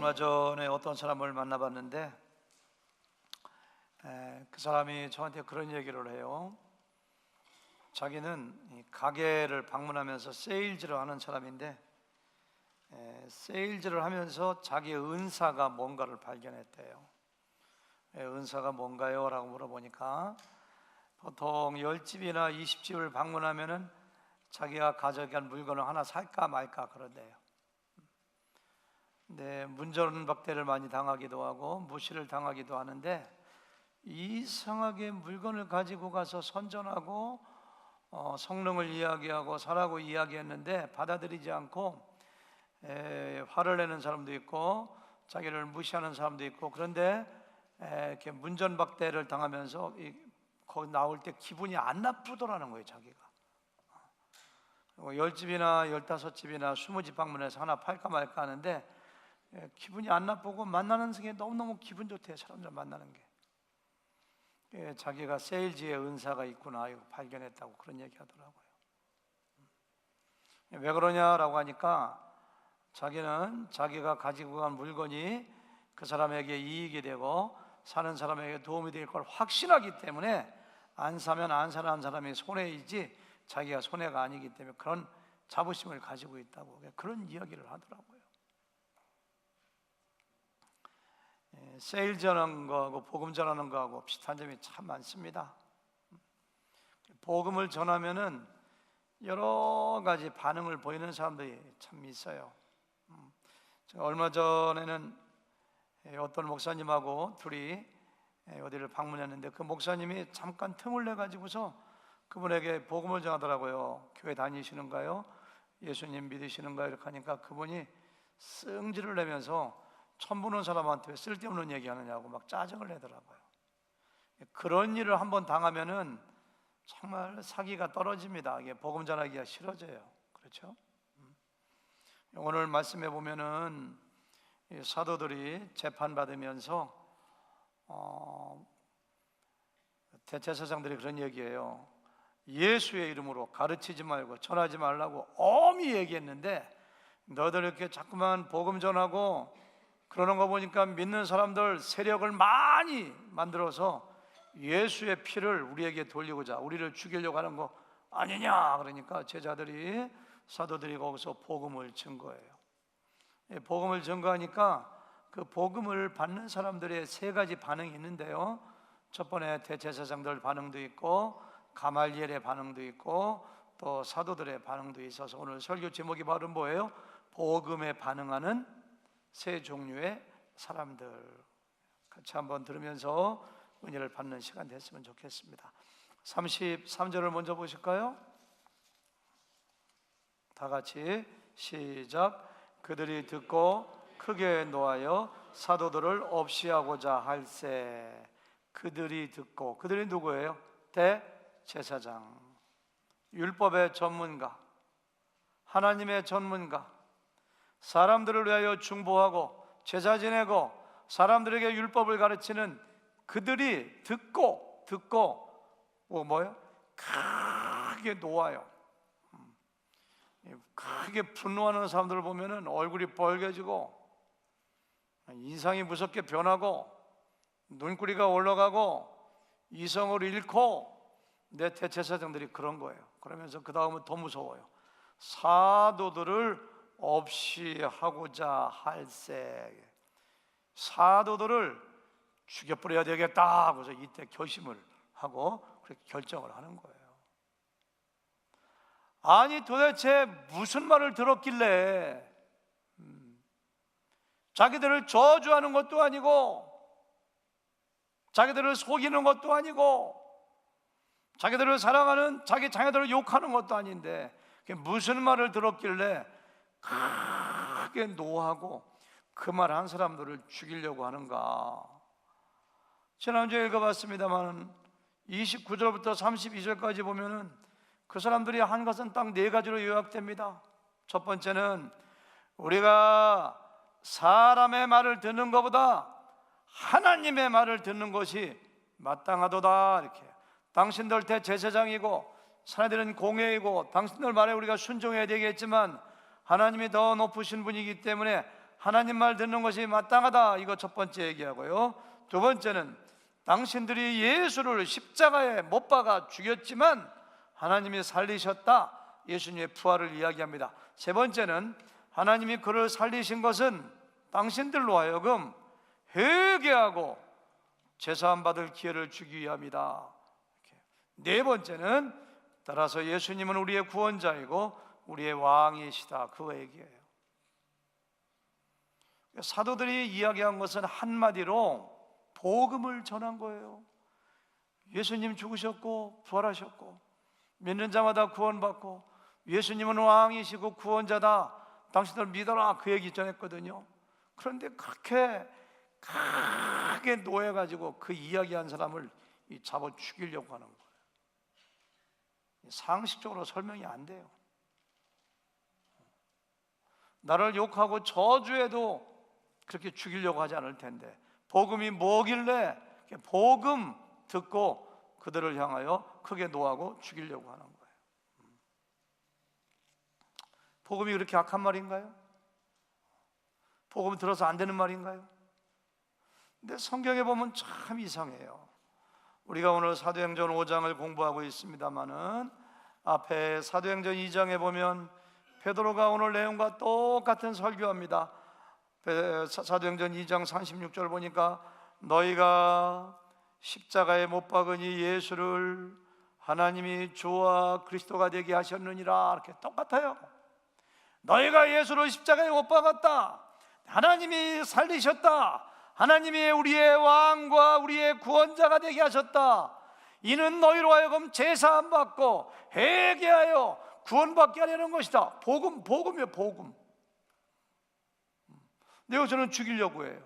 얼마 전에 어떤 사람을 만나봤는데 그 사람이 저한테 그런 얘기를 해요. 자기는 이 가게를 방문하면서 세일즈를 하는 사람인데 세일즈를 하면서 자기의 은사가 뭔가를 발견했대요. 은사가 뭔가요? 라고 물어보니까 보통 10집이나 20집을 방문하면은 자기가 가져간 물건을 하나 살까 말까 그런대요. 근데 문전박대를 많이 당하기도 하고 무시를 당하기도 하는데 이상하게 물건을 가지고 가서 선전하고 성령을 이야기하고 사라고 이야기했는데 받아들이지 않고 화를 내는 사람도 있고 자기를 무시하는 사람도 있고, 그런데 이렇게 문전박대를 당하면서 거기 나올 때 기분이 안 나쁘더라는 거예요. 자기가 10집이나 15집이나 20집 방문해서 하나 팔까 말까 하는데 기분이 안 나쁘고 만나는 게 너무너무 기분 좋대요. 사람들 만나는 게. 자기가 세일즈의 은사가 있구나 이거 발견했다고 그런 얘기 하더라고요. 왜 그러냐라고 하니까 자기는 자기가 가지고 간 물건이 그 사람에게 이익이 되고 사는 사람에게 도움이 될 걸 확신하기 때문에 안 사면 안 사는 사람이 손해이지 자기가 손해가 아니기 때문에 그런 자부심을 가지고 있다고 그런 이야기를 하더라고요. 세일 전하는 거하고 복음 전하는 거하고 비슷한 점이 참 많습니다. 복음을 전하면은 여러 가지 반응을 보이는 사람들이 참 있어요. 제가 얼마 전에는 어떤 목사님하고 둘이 어디를 방문했는데 그 목사님이 잠깐 틈을 내 가지고서 그분에게 복음을 전하더라고요. 교회 다니시는가요? 예수님 믿으시는가요? 이렇게 하니까 그분이 승질을 내면서 처음 보는 사람한테 왜 쓸데없는 얘기하느냐고 막 짜증을 내더라고요. 그런 일을 한번 당하면은 정말 사기가 떨어집니다. 이게 복음 전하기가 싫어져요. 그렇죠? 오늘 말씀해 보면은 사도들이 재판받으면서 대제사장들이 그런 얘기예요. 예수의 이름으로 가르치지 말고 전하지 말라고 엄히 얘기했는데 너들 이렇게 자꾸만 복음 전하고 그러는 거 보니까 믿는 사람들 세력을 많이 만들어서 예수의 피를 우리에게 돌리고자 우리를 죽이려고 하는 거 아니냐. 그러니까 제자들이 사도들이 거기서 복음을 증거해요. 복음을 증거하니까 그 복음을 받는 사람들의 세 가지 반응이 있는데요. 첫 번째 대제사장들 반응도 있고 가말리엘의 반응도 있고 또 사도들의 반응도 있어서 오늘 설교 제목이 바로 뭐예요? 복음에 반응하는 세 종류의 사람들. 같이 한번 들으면서 은혜를 받는 시간 됐으면 좋겠습니다. 33절을 먼저 보실까요? 다 같이 시작. 그들이 듣고 크게 노하여 사도들을 없이하고자 할세. 그들이 듣고, 그들이 누구예요? 대제사장, 율법의 전문가, 하나님의 전문가, 사람들을 위하여 중보하고 제사 지내고 사람들에게 율법을 가르치는 그들이 듣고 뭐예요? 크게 놓아요. 크게 분노하는 사람들을 보면은 얼굴이 빨개지고 인상이 무섭게 변하고 눈꼬리가 올라가고 이성을 잃고 내 대제사장들이 그런 거예요. 그러면서 그 다음은 더 무서워요. 사도들을 없이 하고자 할세. 사도들을 죽여버려야 되겠다 하고서 이때 결심을 하고 그렇게 결정을 하는 거예요. 아니 도대체 무슨 말을 들었길래 자기들을 저주하는 것도 아니고 자기들을 속이는 것도 아니고 자기들을 사랑하는 자기 자녀들을 욕하는 것도 아닌데 무슨 말을 들었길래 크게 노하고 그 말 한 사람들을 죽이려고 하는가. 지난주에 읽어봤습니다만 29절부터 32절까지 보면은 그 사람들이 한 것은 딱 네 가지로 요약됩니다. 첫 번째는 우리가 사람의 말을 듣는 것보다 하나님의 말을 듣는 것이 마땅하도다. 이렇게 당신들 대제사장이고 사내들은 공회이고 당신들 말에 우리가 순종해야 되겠지만 하나님이 더 높으신 분이기 때문에 하나님 말 듣는 것이 마땅하다. 이거 첫 번째 얘기하고요. 두 번째는 당신들이 예수를 십자가에 못 박아 죽였지만 하나님이 살리셨다. 예수님의 부활을 이야기합니다. 세 번째는 하나님이 그를 살리신 것은 당신들로 하여금 회개하고 제사함 받을 기회를 주기 위함이다. 네 번째는 따라서 예수님은 우리의 구원자이고 우리의 왕이시다. 그거 얘기해요. 사도들이 이야기한 것은 한마디로 복음을 전한 거예요. 예수님 죽으셨고 부활하셨고 믿는 자마다 구원받고 예수님은 왕이시고 구원자다. 당신들 믿어라. 그 얘기 전했거든요. 그런데 그렇게 크게 놓여가지고 그 이야기한 사람을 잡아 죽이려고 하는 거예요. 상식적으로 설명이 안 돼요. 나를 욕하고 저주해도 그렇게 죽이려고 하지 않을 텐데 복음이 뭐길래 복음 듣고 그들을 향하여 크게 노하고 죽이려고 하는 거예요. 복음이 그렇게 악한 말인가요? 복음 들어서 안 되는 말인가요? 근데 성경에 보면 참 이상해요. 우리가 오늘 사도행전 5장을 공부하고 있습니다마는 앞에 사도행전 2장에 보면 베드로가 오늘 내용과 똑같은 설교합니다. 사도행전 2장 36절 보니까 너희가 십자가에 못 박으니 예수를 하나님이 주와 그리스도가 되게 하셨느니라. 이렇게 똑같아요. 너희가 예수를 십자가에 못 박았다. 하나님이 살리셨다. 하나님이 우리의 왕과 우리의 구원자가 되게 하셨다. 이는 너희로 하여금 제사함 받고 회개하여 구원받게 하려는 것이다. 복음이에요. 복음. 근데 여기서는 죽이려고 해요.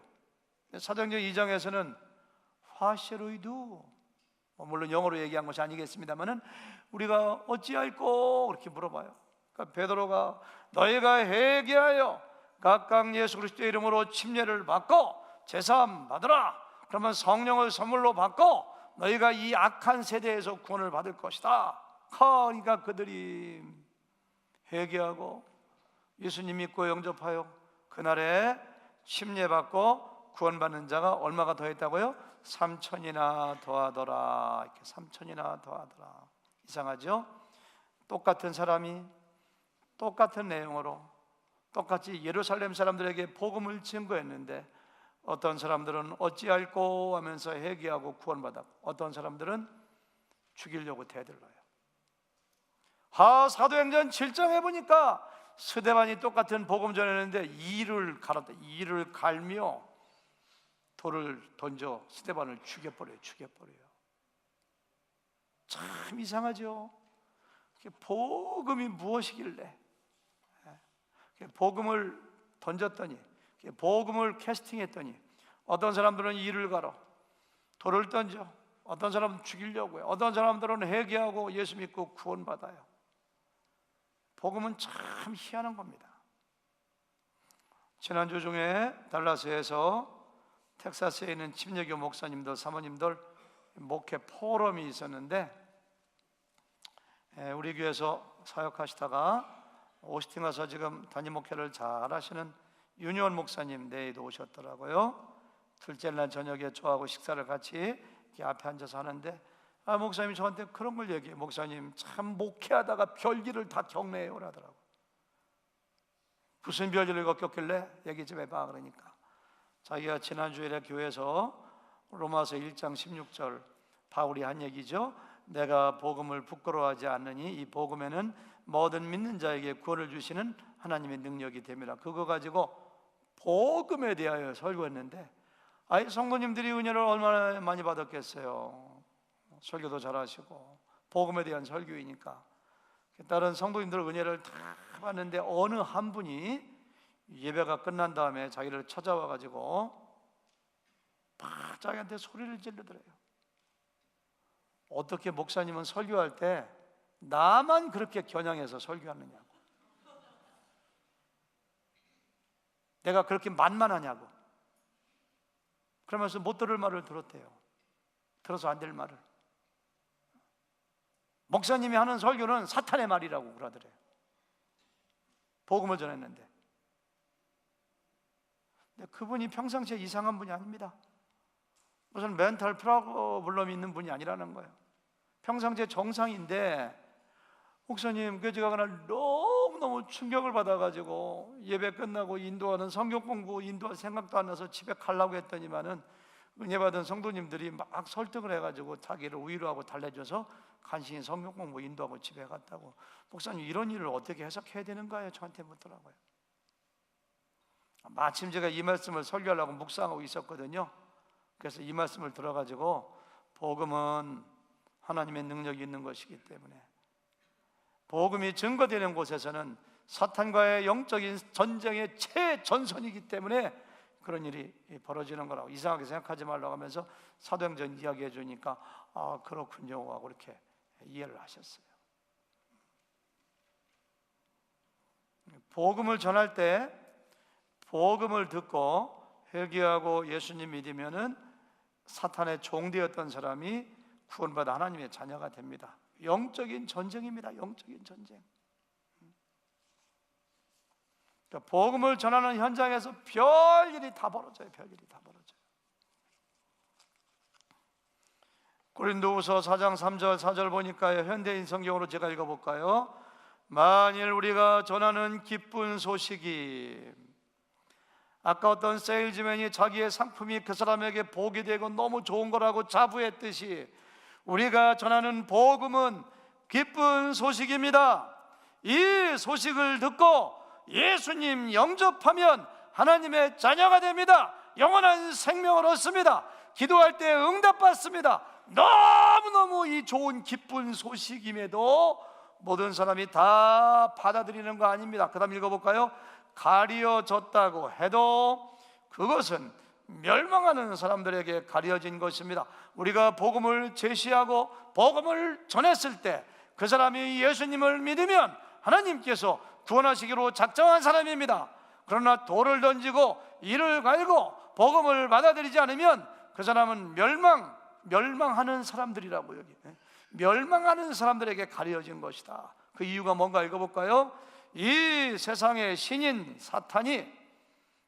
사도행전 2장에서는 화시로이두, 물론 영어로 얘기한 것이 아니겠습니다만은 우리가 어찌할꼬 그렇게 물어봐요. 그러니까 베드로가 너희가 회개하여 각각 예수 그리스도의 이름으로 침례를 받고 제사함 받으라. 그러면 성령을 선물로 받고 너희가 이 악한 세대에서 구원을 받을 것이다. 그러니까 그들이 회개하고 예수님 믿고 영접하여 그날에 침례받고 구원받는 자가 얼마가 더했다고요? 3천이나 더하더라. 이렇게 3천이나 더하더라. 이상하죠? 똑같은 사람이 똑같은 내용으로 똑같이 예루살렘 사람들에게 복음을 증거했는데 어떤 사람들은 어찌할꼬 하면서 회개하고 구원받았고 어떤 사람들은 죽이려고 대들러요. 사도행전 7장에 보니까 스데반이 똑같은 복음 전했는데 이를 갈며 돌을 던져 스데반을 죽여버려요. 참 이상하죠. 복음이 무엇이길래 복음을 던졌더니 복음을 캐스팅했더니 어떤 사람들은 이를 갈아 돌을 던져 어떤 사람은 죽이려고 해요. 어떤 사람들은 회개하고 예수 믿고 구원받아요. 복음은 참 희한한 겁니다. 지난주 중에 달라스에서 텍사스에 있는 침례교 목사님들, 사모님들 목회 포럼이 있었는데 우리 교회에서 사역하시다가 오스틴 가서 지금 단임 목회를 잘 하시는 윤희원 목사님 내에도 오셨더라고요. 둘째 날 저녁에 저하고 식사를 같이 이렇게 앞에 앉아서 하는데 목사님이 저한테 그런 걸 얘기해요. 목사님 참 목회하다가 별일을 다 경내해요 그러더라고요. 무슨 별일을 겪었길래 얘기 좀 해봐. 그러니까 자기가 지난주에 교회에서 로마서 1장 16절 바울이 한 얘기죠. 내가 복음을 부끄러워하지 않느니 이 복음에는 모든 믿는 자에게 구원을 주시는 하나님의 능력이 됨이라. 그거 가지고 복음에 대하여 설교했는데 성도님들이 은혜를 얼마나 많이 받았겠어요. 설교도 잘하시고 복음에 대한 설교이니까 다른 성도님들 은혜를 다 받는데 어느 한 분이 예배가 끝난 다음에 자기를 찾아와 가지고 막 자기한테 소리를 지르더래요. 어떻게 목사님은 설교할 때 나만 그렇게 겨냥해서 설교하느냐고, 내가 그렇게 만만하냐고. 그러면서 못 들을 말을 들었대요. 들어서 안 될 말을. 목사님이 하는 설교는 사탄의 말이라고 그러더래요. 복음을 전했는데 근데 그분이 평상시에 이상한 분이 아닙니다. 무슨 멘탈 프로블럼이 있는 분이 아니라는 거예요. 평상시에 정상인데, 목사님, 그 제가 그날 너무너무 충격을 받아가지고 예배 끝나고 인도하는 성경 공부 인도할 생각도 안 나서 집에 가려고 했더니만은 은혜 받은 성도님들이 막 설득을 해가지고 자기를 위로하고 달래줘서 간신히 성경 공부 인도하고 집에 갔다고. 목사님, 이런 일을 어떻게 해석해야 되는가요? 저한테 묻더라고요. 마침 제가 이 말씀을 설교하려고 묵상하고 있었거든요. 그래서 이 말씀을 들어가지고, 복음은 하나님의 능력이 있는 것이기 때문에, 복음이 증거되는 곳에서는 사탄과의 영적인 전쟁의 최전선이기 때문에 그런 일이 벌어지는 거라고, 이상하게 생각하지 말라고 하면서 사도행전 이야기해 주니까 아, 그렇군요 하고 이렇게 이해를 하셨어요. 복음을 전할 때 복음을 듣고 회개하고 예수님 믿으면은 사탄의 종되었던 사람이 구원받아 하나님의 자녀가 됩니다. 영적인 전쟁입니다. 영적인 전쟁. 그러니까 복음을 전하는 현장에서 별일이 다 벌어져요. 별일이 다 벌어져요. 고린도후서 4장 3절 4절 보니까요, 현대인 성경으로 제가 읽어볼까요? 만일 우리가 전하는 기쁜 소식이, 아까 어떤 세일즈맨이 자기의 상품이 그 사람에게 복이 되고 너무 좋은 거라고 자부했듯이, 우리가 전하는 복음은 기쁜 소식입니다. 이 소식을 듣고 예수님 영접하면 하나님의 자녀가 됩니다. 영원한 생명을 얻습니다. 기도할 때 응답받습니다. 너무너무 이 좋은 기쁜 소식임에도 모든 사람이 다 받아들이는 거 아닙니다. 그 다음 읽어볼까요? 가려졌다고 해도 그것은 멸망하는 사람들에게 가려진 것입니다. 우리가 복음을 제시하고 복음을 전했을 때 그 사람이 예수님을 믿으면 하나님께서 구원하시기로 작정한 사람입니다. 그러나 돌을 던지고 이를 갈고 복음을 받아들이지 않으면 그 사람은 멸망하는 사람들이라고, 여기 멸망하는 사람들에게 가려진 것이다. 그 이유가 뭔가 읽어볼까요? 이 세상의 신인 사탄이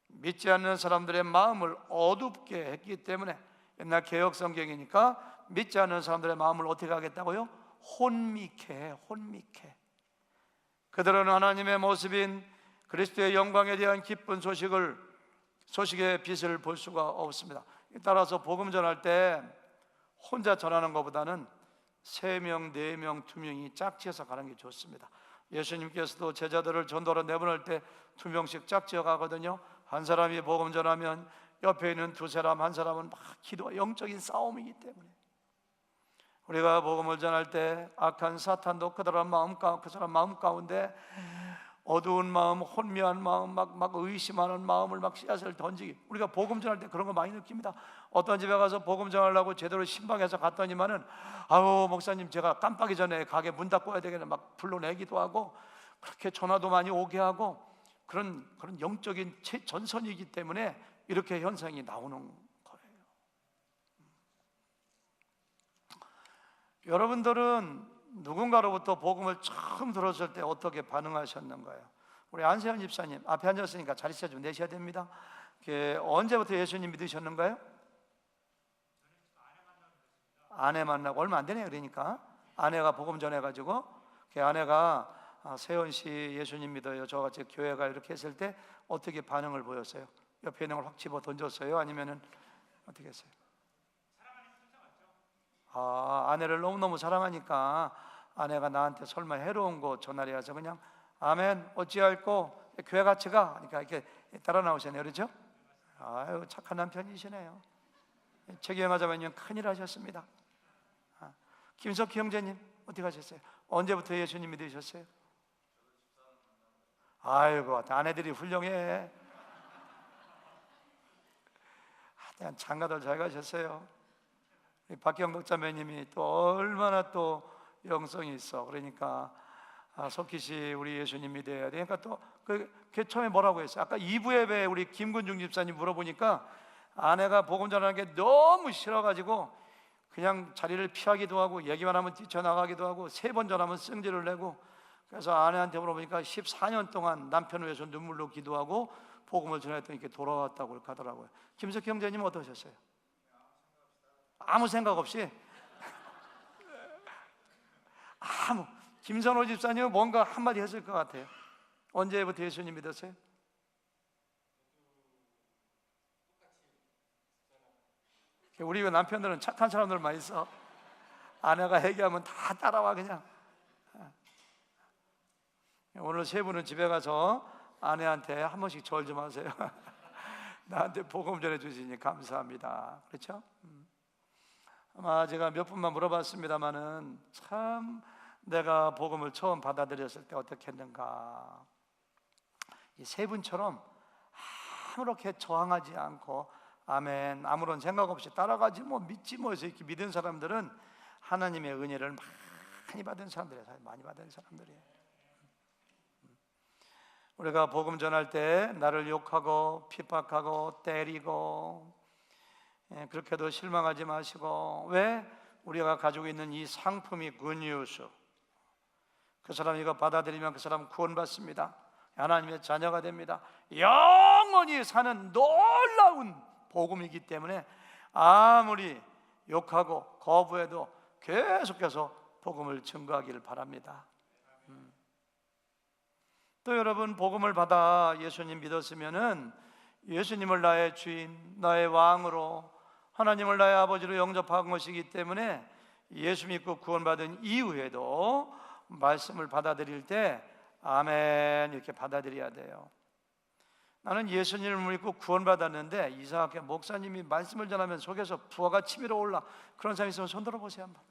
믿지 않는 사람들의 마음을 어둡게 했기 때문에, 옛날 개역 성경이니까 믿지 않는 사람들의 마음을 어떻게 하겠다고요? 혼미케 해, 혼미케. 그들은 하나님의 모습인 그리스도의 영광에 대한 기쁜 소식의 빛을 볼 수가 없습니다. 따라서 복음 전할 때 혼자 전하는 것보다는 3명, 4명, 2명이 짝지어서 가는 게 좋습니다. 예수님께서도 제자들을 전도로 내보낼 때 2명씩 짝지어 가거든요. 한 사람이 복음 전하면 옆에 있는 2사람, 한 사람은 막 기도와 영적인 싸움이기 때문에, 우리가 복음을 전할 때 악한 사탄도 그 사람 마음 가운데 어두운 마음, 혼미한 마음, 막 의심하는 마음을 막 씨앗을 던지기, 우리가 복음 전할 때 그런 거 많이 느낍니다. 어떤 집에 가서 복음 전하려고 제대로 신방해서 갔더니만은, 아우 목사님, 제가 깜빡이 전에 가게 문 닫고 와야 되겠네 막 불러내기도 하고, 그렇게 전화도 많이 오게 하고, 그런 영적인 최전선이기 때문에 이렇게 현상이 나오는 거예요. 여러분들은 누군가로부터 복음을 처음 들었을 때 어떻게 반응하셨는가요? 우리 안세현 집사님 앞에 앉았으니까 자리세 좀 내셔야 됩니다. 언제부터 예수님 믿으셨는가요? 아내 만나고 얼마 안 되네요. 그러니까 아내가 복음 전해가지고, 아내가 세현 씨 예수님 믿어요, 저같이 교회가 이렇게 했을 때 어떻게 반응을 보였어요? 옆에 있는 걸 확 집어 던졌어요? 아니면은 어떻게 했어요? 아내를 너무너무 사랑하니까 아내가 나한테 설마 해로운 거 전하려 해서 그냥 아멘 어찌할꼬 교회 같이 가, 그러니까 이렇게 따라 나오셨네요. 그렇죠? 아유, 착한 남편이시네요. 책임하자면 큰일 하셨습니다. 김석희 형제님 어떻게 하셨어요? 언제부터 예수님 믿으셨어요? 아이고, 아내들이 훌륭해. 장가들 잘 가셨어요. 박경덕 자매님이 또 얼마나 또 영성이 있어. 그러니까 석희 씨 우리 예수님 믿어야 돼. 그러니까 또 그 처음에 뭐라고 했어요? 아까 2부 예배에 우리 김근중 집사님 물어보니까 아내가 복음 전하는 게 너무 싫어가지고 그냥 자리를 피하기도 하고, 얘기만 하면 뛰쳐나가기도 하고, 3번 전하면 승질을 내고, 그래서 아내한테 물어보니까 14년 동안 남편을 위해서 눈물로 기도하고 복음을 전했더니 이렇게 돌아왔다고 그렇게 하더라고요. 김석 형제님 어떠셨어요? 아무 생각 없이? 김선호 집사님은 뭔가 한마디 했을 것 같아요. 언제부터 예수님 믿었어요? 우리 남편들은 착한 사람들 많이 있어. 아내가 얘기하면 다 따라와 그냥. 오늘 세 분은 집에 가서 아내한테 한 번씩 절 좀 하세요. 나한테 복음 전해주시니 감사합니다. 그렇죠? 아마 제가 몇 분만 물어봤습니다마는 참 내가 복음을 처음 받아들였을 때 어떻게 했는가. 이 세 분처럼 아무렇게 저항하지 않고 아멘 아무런 생각 없이 따라가지 뭐 믿지 뭐 해서 이렇게 믿은 사람들은 하나님의 은혜를 많이 받은 사람들이에요. 많이 받은 사람들이에요. 우리가 복음 전할 때 나를 욕하고 핍박하고 때리고 그렇게도 실망하지 마시고, 왜? 우리가 가지고 있는 이 상품이 굿뉴스, 그 사람 이거 받아들이면 그 사람 구원받습니다. 하나님의 자녀가 됩니다. 영원히 사는 놀라운 복음이기 때문에 아무리 욕하고 거부해도 계속해서 복음을 증거하기를 바랍니다. 또 여러분, 복음을 받아 예수님 믿었으면은 예수님을 나의 주인, 나의 왕으로, 하나님을 나의 아버지로 영접한 것이기 때문에 예수 믿고 구원받은 이후에도 말씀을 받아들일 때 아멘 이렇게 받아들여야 돼요. 나는 예수님을 믿고 구원받았는데 이상하게 목사님이 말씀을 전하면 속에서 부하가 치밀어 올라. 그런 사람 있으면 손 들어보세요 한번.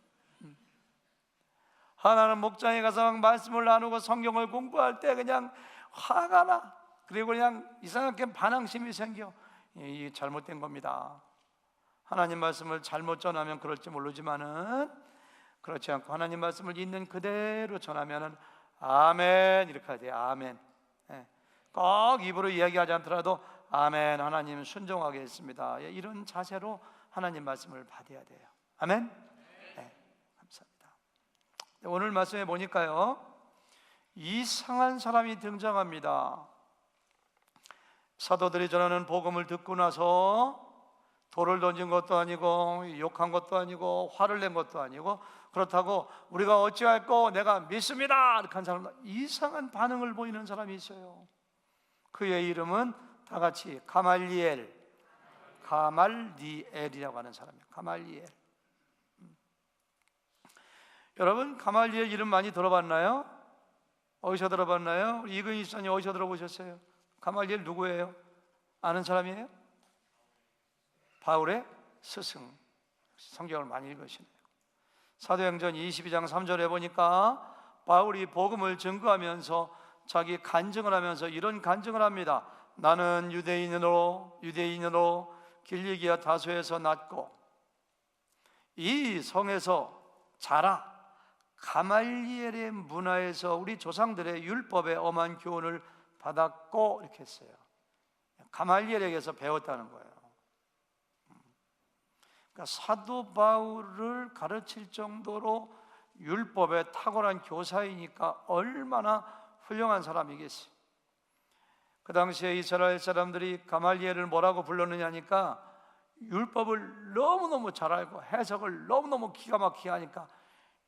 하나는 목장에 가서 말씀을 나누고 성경을 공부할 때 그냥 화가 나. 그리고 그냥 이상하게 반항심이 생겨. 이게 잘못된 겁니다. 하나님 말씀을 잘못 전하면 그럴지 모르지만은 그렇지 않고 하나님 말씀을 있는 그대로 전하면은 아멘 이렇게 해야 돼요. 아멘. 꼭 입으로 이야기하지 않더라도 아멘, 하나님 순종하게 했습니다. 이런 자세로 하나님 말씀을 받아야 돼요. 아멘. 네, 감사합니다. 오늘 말씀에 보니까요, 이상한 사람이 등장합니다. 사도들이 전하는 복음을 듣고 나서 돌을 던진 것도 아니고 욕한 것도 아니고 화를 낸 것도 아니고, 그렇다고 우리가 어찌할꼬 내가 믿습니다 이렇게 한 사람, 이상한 반응을 보이는 사람이 있어요. 그의 이름은 다 같이 가말리엘이라고 하는 사람이에요. 가말리엘. 여러분, 가말리엘 이름 많이 들어봤나요? 어디서 들어봤나요? 우리 이근희 집사님 어디서 들어보셨어요? 가말리엘 누구예요? 아는 사람이에요? 바울의 스승. 성경을 많이 읽으시네요. 사도행전 22장 3절에 보니까 바울이 복음을 증거하면서 자기 간증을 하면서 이런 간증을 합니다. 나는 유대인으로 길리기아 다소에서 났고 이 성에서 자라 가말리엘의 문화에서 우리 조상들의 율법의 엄한 교훈을 받았고, 이렇게 했어요. 가말리엘에게서 배웠다는 거예요. 그러니까 사도 바울을 가르칠 정도로 율법에 탁월한 교사이니까 얼마나 훌륭한 사람이겠어요. 그 당시에 이스라엘 사람들이 가말리엘을 뭐라고 불렀느냐니까 율법을 너무너무 잘 알고 해석을 너무너무 기가 막히게 하니까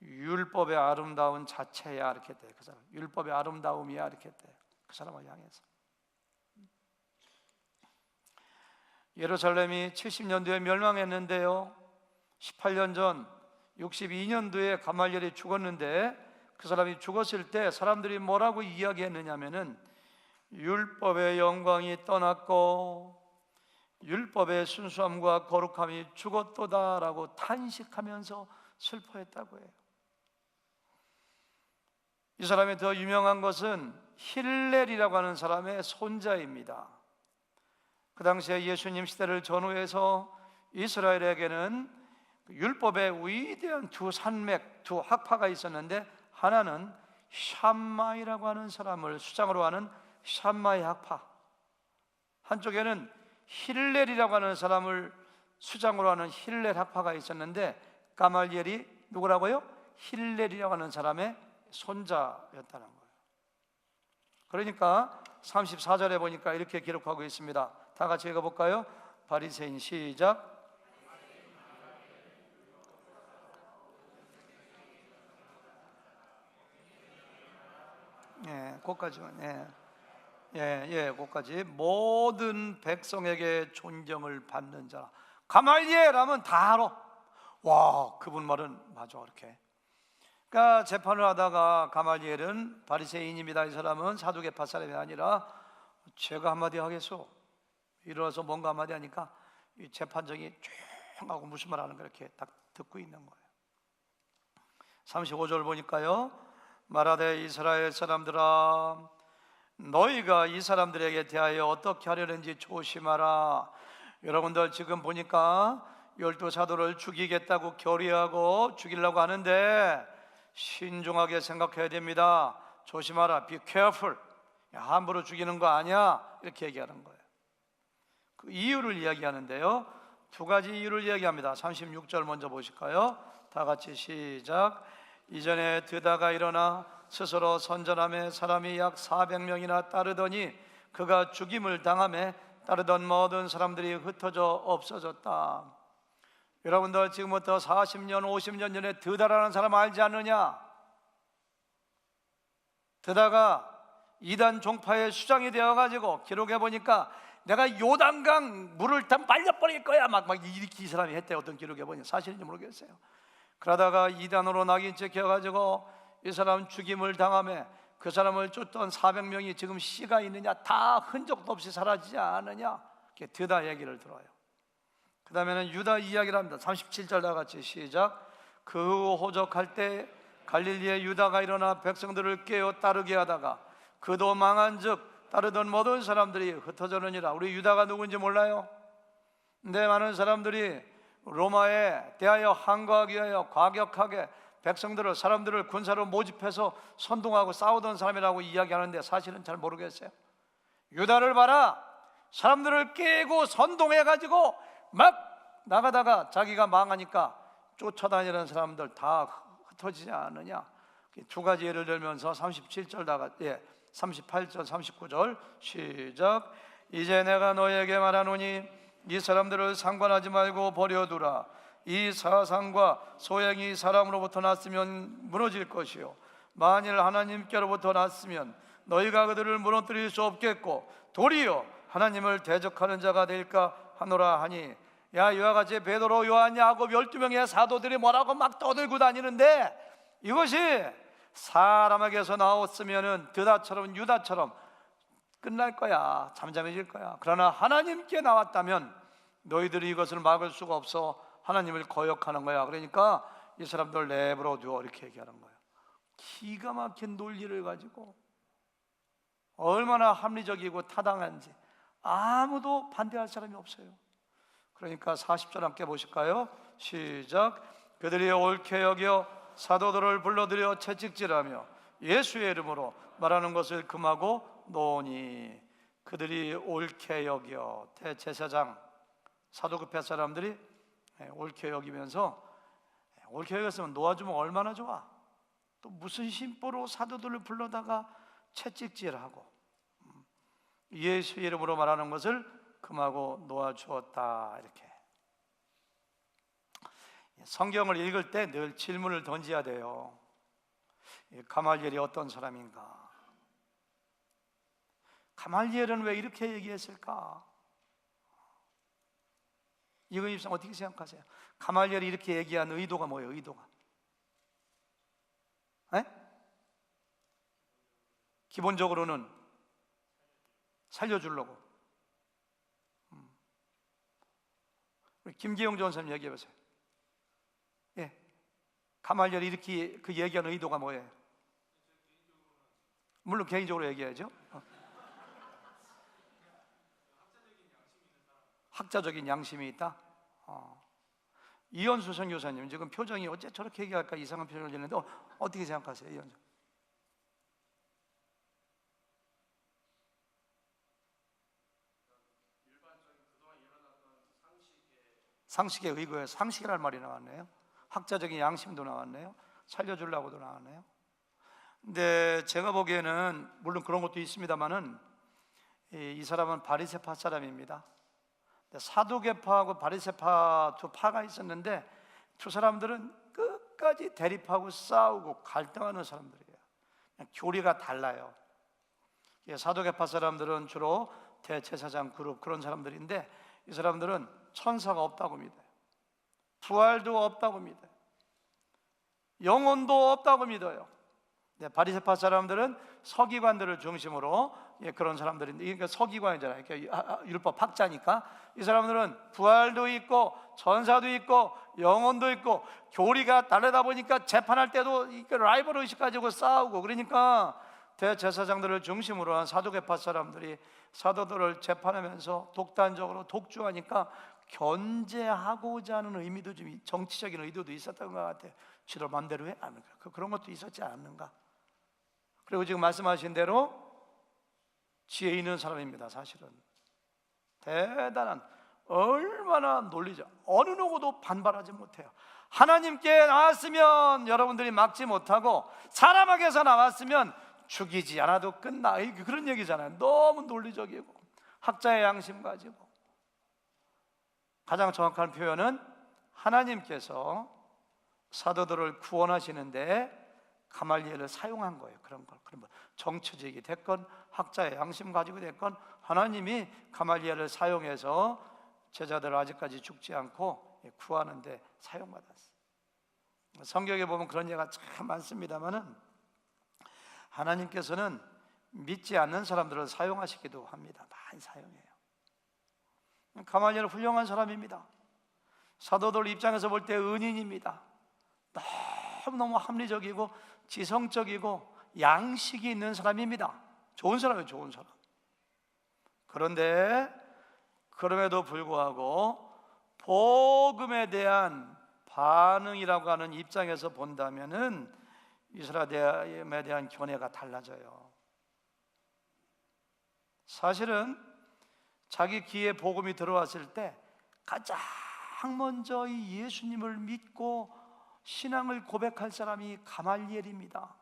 율법의 아름다운 자체야 이렇게 돼. 그 사람 율법의 아름다움이야 이렇게 돼. 그 사람을 향해서. 예루살렘이 70년도에 멸망했는데요, 18년 전 62년도에 가말리엘이 죽었는데, 그 사람이 죽었을 때 사람들이 뭐라고 이야기했느냐면은 율법의 영광이 떠났고 율법의 순수함과 거룩함이 죽었도다라고 탄식하면서 슬퍼했다고 해요. 이 사람이 더 유명한 것은 힐렐이라고 하는 사람의 손자입니다. 그 당시에 예수님 시대를 전후해서 이스라엘에게는 율법의 위대한 두 산맥, 두 학파가 있었는데, 하나는 샴마이라고 하는 사람을 수장으로 하는 샴마이 학파, 한쪽에는 힐렐이라고 하는 사람을 수장으로 하는 힐렐 학파가 있었는데, 가말리엘이 누구라고요? 힐렐이라고 하는 사람의 손자였다는 거예요. 그러니까 34절에 보니까 이렇게 기록하고 있습니다. 다 같이 읽어볼까요? 바리새인 시작. 예, 거기까지만. 거기까지. 모든 백성에게 존경을 받는 자. 가말리엘 하면 다 알아. 와, 그분 말은 맞아. 이렇게. 그러니까 재판을 하다가 가말리엘은 바리새인입니다. 이 사람은 사두개파 사람이 아니라 제가 한마디 하겠소. 일어나서 뭔가 한마디 하니까 이 재판장이 조용하고 무슨 말 하는 거 이렇게 딱 듣고 있는 거예요. 35절 보니까요, 말하되 이스라엘 사람들아, 너희가 이 사람들에게 대하여 어떻게 하려는지 조심하라. 여러분들 지금 보니까 12사도를 죽이겠다고 결의하고 죽이려고 하는데 신중하게 생각해야 됩니다. 조심하라. Be careful. 함부로 죽이는 거 아니야. 이렇게 얘기하는 거예요. 그 이유를 이야기하는데요, 두 가지 이유를 이야기합니다. 36절 먼저 보실까요? 다 같이 시작. 이전에 드다가 일어나 스스로 선전함에 사람이 약 400명이나 따르더니 그가 죽임을 당함에 따르던 모든 사람들이 흩어져 없어졌다. 여러분들 지금부터 40년 50년 전에 드다라는 사람 알지 않느냐? 드다가 이단 종파의 수장이 되어가지고 기록해 보니까 내가 요단강 물을 다 말려버릴 거야 막 이렇게 이 사람이 했대. 어떤 기록해 보니 사실인지 모르겠어요. 그러다가 이단으로 낙인 찍혀가지고 이 사람 죽임을 당함에 그 사람을 쫓던 400명이 지금 씨가 있느냐? 다 흔적도 없이 사라지지 않느냐? 이렇게 드다 얘기를 들어요. 그 다음에는 유다 이야기를 합니다. 37절 다 같이 시작. 그 후 호적할 때 갈릴리의 유다가 일어나 백성들을 깨어 따르게 하다가 그도 망한즉 따르던 모든 사람들이 흩어졌느니라. 우리 유다가 누군지 몰라요? 근데 많은 사람들이 로마에 대하여 항거하기 위하여 과격하게 백성들을, 사람들을 군사로 모집해서 선동하고 싸우던 사람이라고 이야기하는데 사실은 잘 모르겠어요. 유다를 봐라. 사람들을 깨고 선동해가지고 막 나가다가 자기가 망하니까 쫓아다니는 사람들 다 흩어지지 않느냐. 두 가지 예를 들면서 37절 38절 39절 시작. 이제 내가 너에게 말하노니 이 사람들을 상관하지 말고 버려두라. 이 사상과 소행이 사람으로부터 났으면 무너질 것이요 만일 하나님께로부터 났으면 너희가 그들을 무너뜨릴 수 없겠고 도리어 하나님을 대적하는 자가 될까 하노라 하니. 야, 이와 같이 베드로, 요한, 야곱 12명의 사도들이 뭐라고 막 떠들고 다니는데 이것이 사람에게서 나왔으면은 드다처럼 유다처럼 끝날 거야. 잠잠해질 거야. 그러나 하나님께 나왔다면 너희들이 이것을 막을 수가 없어. 하나님을 거역하는 거야. 그러니까 이 사람들 내버려 두어 이렇게 얘기하는 거예요. 기가 막힌 논리를 가지고 얼마나 합리적이고 타당한지 아무도 반대할 사람이 없어요. 그러니까 40절 함께 보실까요? 시작. 그들이 옳게 여겨 사도들을 불러들여 채찍질하며 예수의 이름으로 말하는 것을 금하고 노니. 그들이 옳게 여겨, 대제사장 사도급회 사람들이 옳게 여기면서 옳게 여겼으면 놓아주면 얼마나 좋아. 또 무슨 심보로 사도들을 불러다가 채찍질하고 예수의 이름으로 말하는 것을 금하고 놓아주었다. 이렇게 성경을 읽을 때 늘 질문을 던져야 돼요. 가말리엘이 어떤 사람인가? 가말리엘은 왜 이렇게 얘기했을까? 이거 입장 어떻게 생각하세요? 가말리엘이 이렇게 얘기한 의도가 뭐예요? 의도가? 에? 기본적으로는 살려주려고. 김기영 전사님 얘기해 보세요. 예, 가말리엘이 이렇게 그 얘기한 의도가 뭐예요? 물론 개인적으로 얘기해야죠. 학자적인 양심이 있다. 이현수 선교사님 지금 표정이 어째 저렇게 얘기할까 이상한 표정을 지는데 어떻게 생각하세요, 이현수? 상식에 의거해 상식이라는 말이 나왔네요. 학자적인 양심도 나왔네요. 살려주려고도 나왔네요. 근데 제가 보기에는 물론 그런 것도 있습니다만은 이 사람은 바리새파 사람입니다. 사두개파하고 바리새파 두 파가 있었는데 두 사람들은 끝까지 대립하고 싸우고 갈등하는 사람들이에요. 그냥 교리가 달라요. 사두개파 사람들은 주로 대제사장 그룹 그런 사람들인데 이 사람들은 천사가 없다고 믿어요. 부활도 없다고 믿어요. 영혼도 없다고 믿어요. 바리새파 사람들은 서기관들을 중심으로 그런 사람들인데, 그러니까 서기관이잖아요. 그러니까 율법 학자니까 이 사람들은 부활도 있고 천사도 있고 영혼도 있고 교리가 다르다 보니까 재판할 때도 라이벌 의식 가지고 싸우고, 그러니까 대제사장들을 중심으로 한 사두개파 사람들이 사도들을 재판하면서 독단적으로 독주하니까 견제하고자 하는 의미도 좀, 정치적인 의도도 있었던 것 같아요. 지들 마음대로 해? 그런 것도 있었지 않는가. 그리고 지금 말씀하신 대로 지혜 있는 사람입니다. 사실은 대단한, 얼마나 논리적, 어느 누구도 반발하지 못해요. 하나님께 나왔으면 여러분들이 막지 못하고 사람에게서 나왔으면 죽이지 않아도 끝나, 그런 얘기잖아요. 너무 논리적이고 학자의 양심 가지고. 가장 정확한 표현은 하나님께서 사도들을 구원하시는데 가말리엘을 사용한 거예요. 그런 걸, 정치적이 됐건 학자의 양심 가지고 됐건 하나님이 가말리엘을 사용해서 제자들을 아직까지 죽지 않고 구하는데 사용받았어요. 성경에 보면 그런 예가 참 많습니다만은 하나님께서는 믿지 않는 사람들을 사용하시기도 합니다. 많이 사용해요. 가말리엘은 훌륭한 사람입니다. 사도들 입장에서 볼 때 은인입니다. 너무너무 합리적이고 지성적이고 양식이 있는 사람입니다. 좋은 사람이에요. 좋은 사람. 그런데 그럼에도 불구하고 복음에 대한 반응이라고 하는 입장에서 본다면은 이스라엘에 대한 견해가 달라져요. 사실은 자기 귀에 복음이 들어왔을 때 가장 먼저 이 예수님을 믿고 신앙을 고백할 사람이 가말리엘입니다.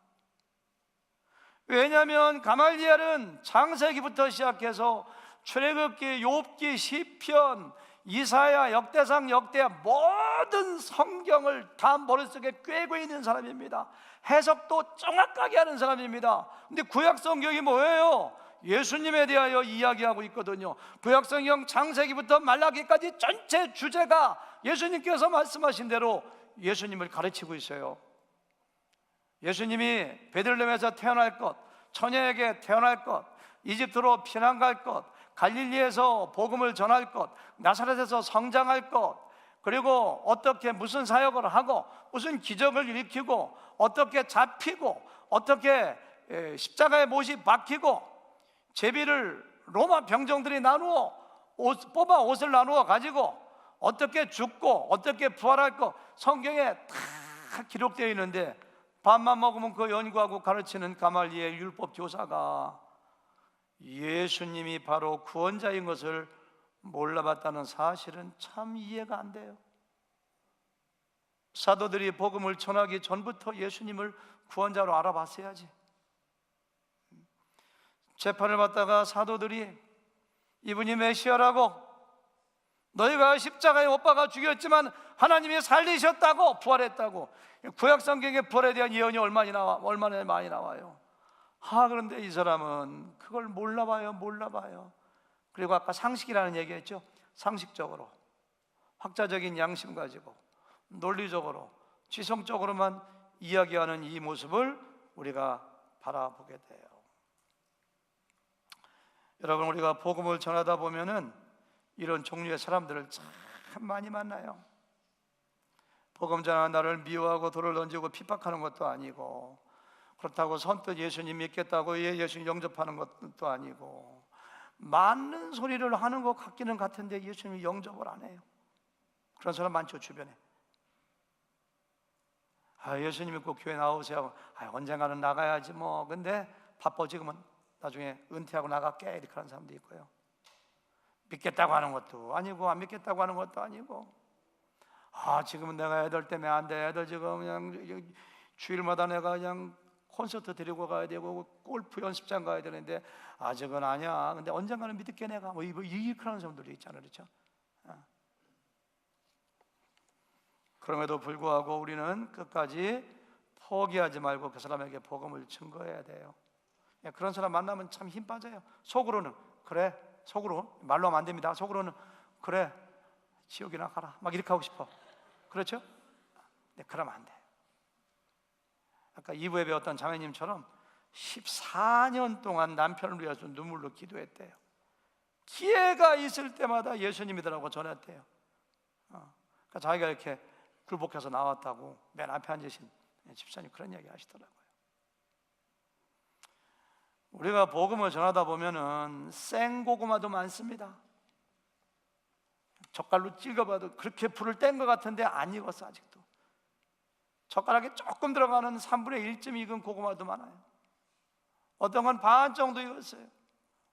왜냐하면 가말리엘은 창세기부터 시작해서 출애굽기, 욥기, 시편, 이사야, 역대상, 역대하 모든 성경을 다 머릿속에 꿰고 있는 사람입니다. 해석도 정확하게 하는 사람입니다. 근데 구약 성경이 뭐예요? 예수님에 대하여 이야기하고 있거든요. 구약 성경 창세기부터 말라기까지 전체 주제가 예수님께서 말씀하신 대로 예수님을 가르치고 있어요. 예수님이 베들레헴에서 태어날 것, 처녀에게 태어날 것, 이집트로 피난 갈 것, 갈릴리에서 복음을 전할 것, 나사렛에서 성장할 것, 그리고 어떻게 무슨 사역을 하고 무슨 기적을 일으키고 어떻게 잡히고 어떻게 십자가에 못이 박히고 제비를 로마 병정들이 나누어 뽑아 옷을 나누어 가지고 어떻게 죽고 어떻게 부활할 것 성경에 다 기록되어 있는데, 밥만 먹으면 그 연구하고 가르치는 가말리엘 율법 교사가 예수님이 바로 구원자인 것을 몰라봤다는 사실은 참 이해가 안 돼요. 사도들이 복음을 전하기 전부터 예수님을 구원자로 알아봤어야지. 재판을 받다가 사도들이 이분이 메시아라고, 너희가 십자가에 못 박아 죽였지만 하나님이 살리셨다고, 부활했다고. 구약 성경의 부활에 대한 예언이 얼마나 많이 나와요. 그런데 이 사람은 그걸 몰라봐요. 그리고 아까 상식이라는 얘기했죠. 상식적으로, 학자적인 양심 가지고 논리적으로, 지성적으로만 이야기하는 이 모습을 우리가 바라보게 돼요. 여러분, 우리가 복음을 전하다 보면은 이런 종류의 사람들을 참 많이 만나요. 복음 전하는 나를 미워하고 돌을 던지고 핍박하는 것도 아니고, 그렇다고 선뜻 예수님 믿겠다고 예수님 영접하는 것도 아니고, 맞는 소리를 하는 것 같기는 같은데 예수님이 영접을 안 해요. 그런 사람 많죠, 주변에. 예수님 믿고 교회 나오세요. 언젠가는 나가야지 뭐. 근데 바빠, 지금은 나중에 은퇴하고 나갈게, 이렇게 하는 사람도 있고요. 믿겠다고 하는 것도 아니고 안 믿겠다고 하는 것도 아니고, 지금은 내가 애들 때문에 안 돼. 애들 지금 그냥 주일마다 내가 그냥 콘서트 데리고 가야 되고 골프 연습장 가야 되는데 아직은 아니야. 근데 언젠가는 믿을게 내가. 뭐 이익하는 사람들이 있잖아요, 그렇죠? 그럼에도 불구하고 우리는 끝까지 포기하지 말고 그 사람에게 복음을 증거해야 돼요. 그런 사람 만나면 참 힘 빠져요. 속으로는 그래, 속으로 말로 하면 안 됩니다. 속으로는 그래, 지옥이나 가라 막 이렇게 하고 싶어. 그렇죠? 네, 그러면 안 돼. 아까 2부 예배 어떤 자매님처럼 14년 동안 남편을 위해서 눈물로 기도했대요. 기회가 있을 때마다 예수님이더라고 전했대요. 그러니까 자기가 이렇게 굴복해서 나왔다고 맨 앞에 앉으신 집사님 그런 얘기 하시더라고요. 우리가 복음을 전하다 보면은 생고구마도 많습니다. 젓갈로 찍어봐도 그렇게 불을 뗀 것 같은데 안 익었어 아직도. 젓가락에 조금 들어가는 3분의 1쯤 익은 고구마도 많아요. 어떤 건 반 정도 익었어요.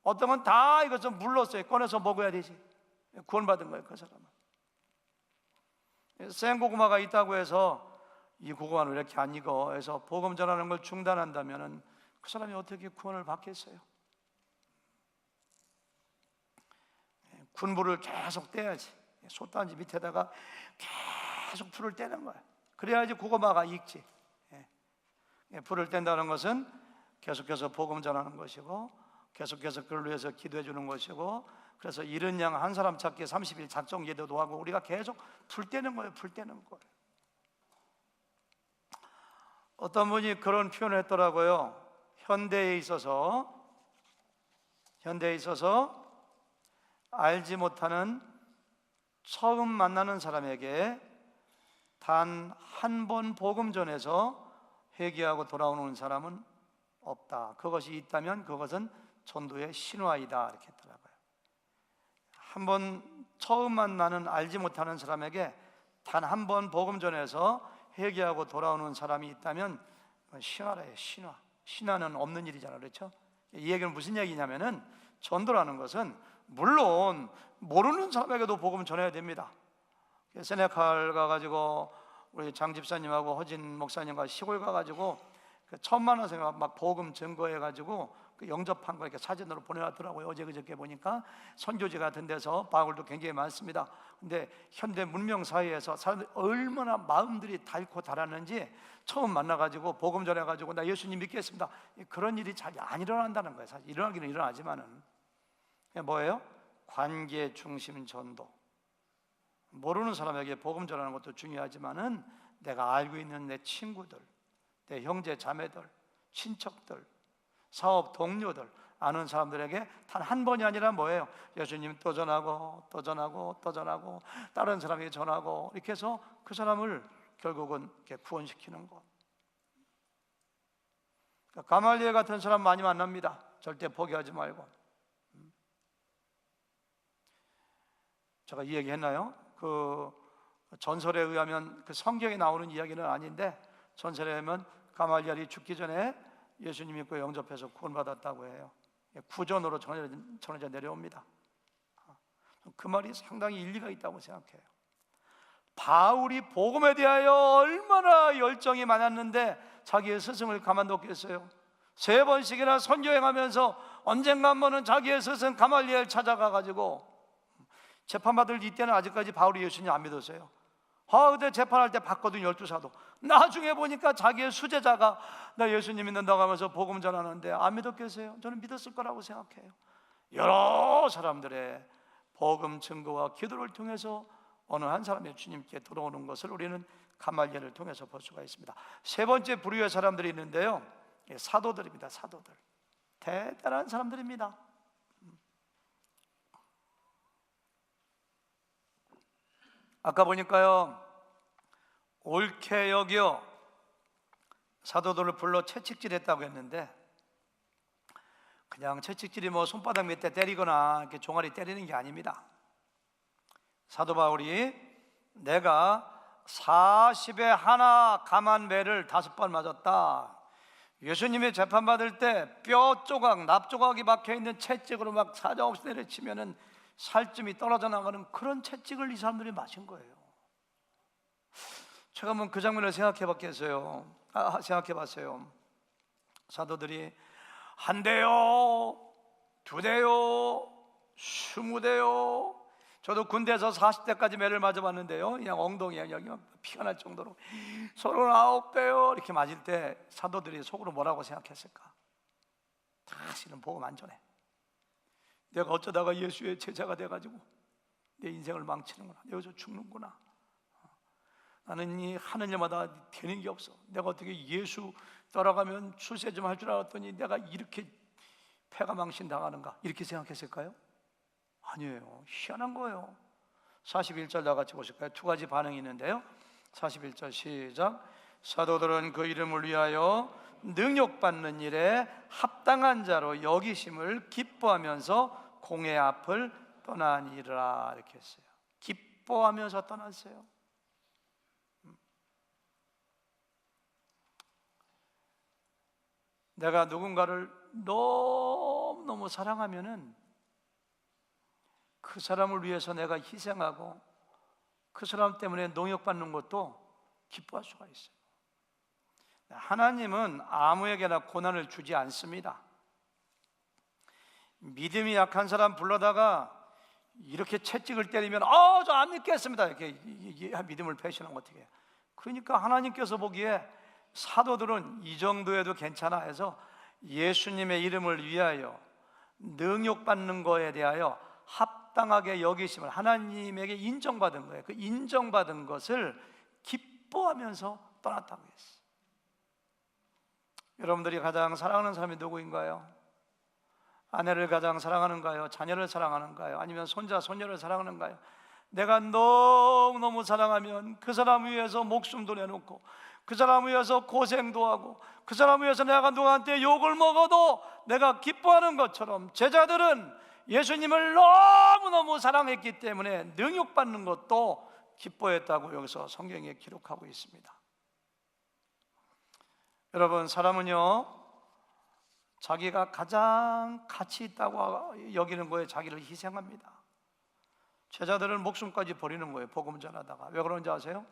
어떤 건 다 익어서 물렀어요. 꺼내서 먹어야 되지. 구원받은 거예요 그 사람은. 생고구마가 있다고 해서 이 고구마는 왜 이렇게 안 익어 해서 복음 전하는 걸 중단한다면 그 사람이 어떻게 구원을 받겠어요? 군불을 계속 떼야지. 솥단지 밑에다가 계속 불을 떼는 거야. 그래야지 고구마가 익지. 불을 뗀다는 것은 계속해서 복음 전하는 것이고 계속해서 그를 위해서 기도해 주는 것이고, 그래서 잃은 양 한 사람 찾기 30일 작정 기도도 하고 우리가 계속 불 떼는 거예요. 불 떼는 거예요. 어떤 분이 그런 표현을 했더라고요. 현대에 있어서 알지 못하는 처음 만나는 사람에게 단 한 번 복음 전해서 회개하고 돌아오는 사람은 없다. 그것이 있다면 그것은 전도의 신화이다. 이렇게 했더라고요. 한 번 처음 만나는 알지 못하는 사람에게 단 한 번 복음 전해서 회개하고 돌아오는 사람이 있다면 신화래요. 신화. 신화는 없는 일이잖아요, 그렇죠? 이 얘기는 무슨 얘기냐면은 전도라는 것은 물론 모르는 사람에게도 복음 전해야 됩니다. 세네칼 가가지고 우리 장 집사님하고 허진 목사님과 시골 가가지고 처음 만나서 막 복음 증거해가지고 그 영접한 거 이렇게 사진으로 보내놨더라고요. 어제 그저께 보니까 선교지 같은 데서 바울도 굉장히 많습니다. 근데 현대 문명 사회에서 사람들이 얼마나 마음들이 닳고 달았는지 처음 만나가지고 복음 전해가지고 나 예수님 믿겠습니다. 그런 일이 잘 안 일어난다는 거예요. 사실 일어나기는 일어나지만은 뭐예요? 관계 중심 전도. 모르는 사람에게 복음 전하는 것도 중요하지만은 내가 알고 있는 내 친구들, 내 형제 자매들, 친척들, 사업 동료들, 아는 사람들에게 단 한 번이 아니라 뭐예요? 예수님 또 전하고 또 전하고 또 전하고 다른 사람에게 전하고 이렇게 해서 그 사람을 결국은 이렇게 구원시키는 것. 그러니까 가말리엘 같은 사람 많이 만납니다. 절대 포기하지 말고. 제가 이 얘기 했나요? 그 전설에 의하면 그 성경에 나오는 이야기는 아닌데 전설에 의하면 가말리엘이 죽기 전에 예수님 믿고 영접해서 구원받았다고 해요. 구전으로 전해져 내려옵니다. 그 말이 상당히 일리가 있다고 생각해요. 바울이 복음에 대하여 얼마나 열정이 많았는데 자기의 스승을 가만뒀겠어요? 3번씩이나 선교행하면서 언젠가 한 번은 자기의 스승 가말리엘 찾아가가지고 재판받을 이때는 아직까지 바울이 예수님 안 믿었어요. 그때 재판할 때 봤거든요. 12사도. 나중에 보니까 자기의 수제자가 나 예수님 믿는다고 하면서 복음 전하는데 안 믿었겠어요? 저는 믿었을 거라고 생각해요. 여러 사람들의 복음 증거와 기도를 통해서 어느 한 사람이 주님께 들어오는 것을 우리는 가말리엘을 통해서 볼 수가 있습니다. 3번째 부류의 사람들이 있는데요, 사도들입니다. 사도들. 대단한 사람들입니다. 아까 보니까요, 옳게 여겨 사도들을 불러 채찍질했다고 했는데 그냥 채찍질이 뭐 손바닥 밑에 때리거나 이렇게 종아리 때리는 게 아닙니다. 사도 바울이 내가 40에 하나 감한 매를 5번 맞았다. 예수님이 재판받을 때 뼈 조각, 납 조각이 박혀있는 채찍으로 막 사정없이 내려치면은 살점이 떨어져 나가는 그런 채찍을 이 사람들이 맞은 거예요. 제가 한번 그 장면을 생각해 봤어요. 사도들이 한 대요, 두 대요, 20대요. 저도 군대에서 40대까지 매를 맞아봤는데요, 그냥 엉덩이에 여기 피가 날 정도로 39대요 이렇게 맞을 때 사도들이 속으로 뭐라고 생각했을까? 다시는 복음 안 전해. 내가 어쩌다가 예수의 제자가 돼가지고 내 인생을 망치는구나, 내 여기서 죽는구나. 나는 이 하는 일마다 되는 게 없어. 내가 어떻게 예수 따라가면 출세 좀 할 줄 알았더니 내가 이렇게 패가 망신당하는가, 이렇게 생각했을까요? 아니에요. 희한한 거예요. 41절 다 같이 보실까요? 두 가지 반응이 있는데요. 41절 시작. 사도들은 그 이름을 위하여 능욕받는 일에 합당한 자로 여기심을 기뻐하면서 공회 앞을 떠나니라, 이렇게 했어요. 기뻐하면서 떠났어요. 내가 누군가를 너무너무 사랑하면은 그 사람을 위해서 내가 희생하고 그 사람 때문에 농역받는 것도 기뻐할 수가 있어요. 하나님은 아무에게나 고난을 주지 않습니다. 믿음이 약한 사람 불러다가 이렇게 채찍을 때리면 저 안 믿겠습니다 이렇게 믿음을 배신하면 어떻게 해요? 그러니까 하나님께서 보기에 사도들은 이 정도에도 괜찮아 해서 예수님의 이름을 위하여 능욕받는 거에 대하여 합당하게 여기심을 하나님에게 인정받은 거예요. 그 인정받은 것을 기뻐하면서 떠났다고 했어요. 여러분들이 가장 사랑하는 사람이 누구인가요? 아내를 가장 사랑하는가요? 자녀를 사랑하는가요? 아니면 손자, 손녀를 사랑하는가요? 내가 너무너무 사랑하면 그 사람 위해서 목숨도 내놓고 그 사람 위해서 고생도 하고 그 사람 위해서 내가 누구한테 욕을 먹어도 내가 기뻐하는 것처럼 제자들은 예수님을 너무너무 사랑했기 때문에 능욕받는 것도 기뻐했다고 여기서 성경에 기록하고 있습니다. 여러분, 사람은요 자기가 가장 가치 있다고 여기는 거에 자기를 희생합니다. 제자들은 목숨까지 버리는 거예요. 복음 전하다가. 왜 그런지 아세요?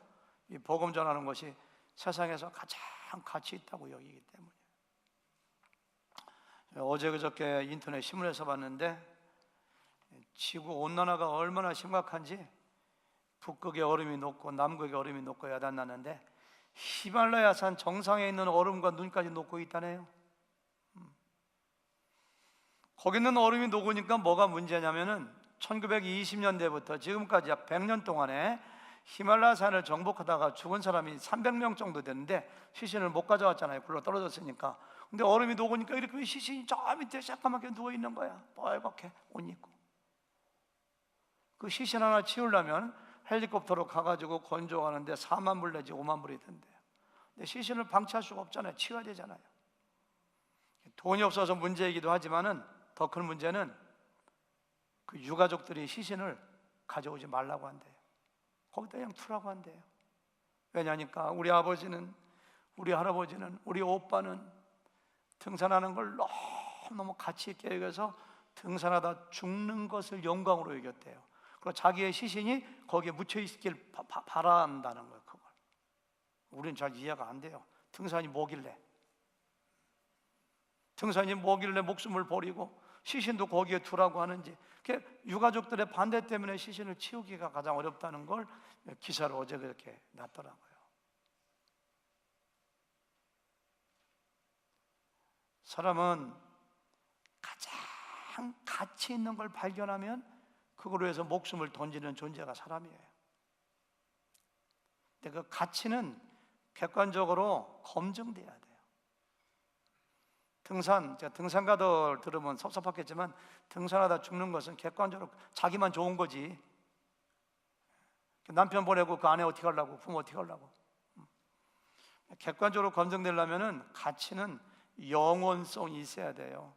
이 복음 전하는 것이 세상에서 가장 가치 있다고 여기기 때문에. 어제 그저께 인터넷 신문에서 봤는데 지구 온난화가 얼마나 심각한지 북극의 얼음이 녹고 남극의 얼음이 녹고 야단나는데 히말라야산 정상에 있는 얼음과 눈까지 녹고 있다네요. 거기 있는 얼음이 녹으니까 뭐가 문제냐면은 1920년대부터 지금까지 약 100년 동안에 히말라야산을 정복하다가 죽은 사람이 300명 정도 되는데 시신을 못 가져왔잖아요. 굴러 떨어졌으니까. 근데 얼음이 녹으니까 이렇게 시신이 저 밑에 새까맣게 누워있는 거야. 빨갛게 옷 입고. 그 시신 하나 치우려면 헬리콥터로 가가지고 건조하는데 4만 불 내지 5만 불이 든대요. 근데 시신을 방치할 수가 없잖아요. 치워야 되잖아요. 돈이 없어서 문제이기도 하지만은 더 큰 문제는 그 유가족들이 시신을 가져오지 말라고 한대요. 거기다 그냥 두라고 한대요. 왜냐니까 우리 아버지는, 우리 할아버지는, 우리 오빠는 등산하는 걸 너무너무 가치 있게 여겨서 등산하다 죽는 것을 영광으로 여겼대요. 그리고 자기의 시신이 거기에 묻혀 있길 바란다는 거예요. 그걸 우리는 잘 이해가 안 돼요. 등산이 뭐길래 목숨을 버리고 시신도 거기에 두라고 하는지. 유가족들의 반대 때문에 시신을 치우기가 가장 어렵다는 걸 기사로 어제 그렇게 났더라고요. 사람은 가장 가치 있는 걸 발견하면 그걸로 해서 목숨을 던지는 존재가 사람이에요. 근데 그 가치는 객관적으로 검증돼야 돼요. 제가 등산가들 들으면 섭섭하겠지만 등산하다 죽는 것은 객관적으로 자기만 좋은 거지. 남편 보내고 그 아내 어떻게 하려고, 부모 어떻게 하려고. 객관적으로 검증되려면 가치는 영원성이 있어야 돼요.